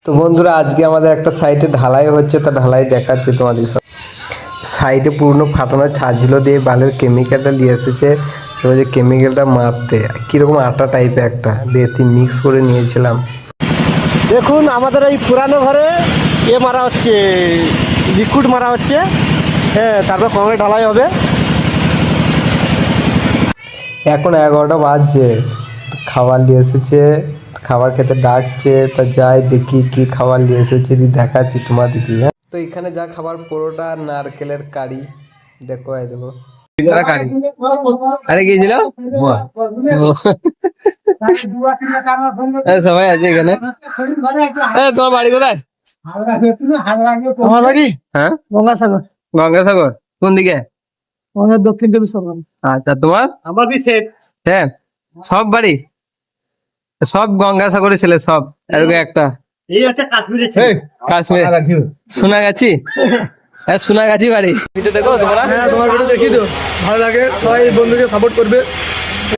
তো বন্ধুরা আজকে আমাদের একটা সাইডে ঢালাই হচ্ছে, তা ঢালাই দেখাচ্ছে তোমাদের সব। সাইডে পুরনো ফাটানো ছাদগুলো দিয়ে বালের কেমিক্যালটা নিয়ে এসেছে, এবার যে কেমিক্যালটা মারতে কীরকম আটা টাইপের একটা দিয়ে মিক্স করে নিয়েছিলাম। দেখুন আমাদের এই পুরানো ঘরে মারা হচ্ছে, লিকুইড মারা হচ্ছে। হ্যাঁ, তারপর কংক্রিট ঢালাই হবে। এখন 11টা বাজছে, খাবার নিয়ে এসেছে, খাবার খেতে ডাকছে, তা যাই দেখি কি খাবার নিয়ে এসেছে দেখাচ্ছি তোমাদেরকে। হ্যাঁ, তো এখানে যা খাবার পরোটা আর নারকেলের কারি, দেখো দেখো কারি। আরে কি ছিল সবাই আছে এখানে। তোমার বাড়ি কোথায়? আমার বাড়ি হ্যাঁ, গঙ্গাসাগর। গঙ্গাসাগর কোন দিকে? আমাদের দক্ষিণ চব্বিশ পরগনা। আচ্ছা, তোমার? আমার বি সেট। হ্যাঁ, সব বাড়ি সব গঙ্গাসাগরের ছেলে সব এরকম একটা। এই হচ্ছে কাশ্মীরের ছেলে। কাশ্মীর সোনাগাছি, সোনাগাছি বাড়ি। দেখো তোমরা? হ্যাঁ, তোমার ভিডিও দেখি তো ভালো লাগে, সবাই বন্ধুকে সাপোর্ট করবে।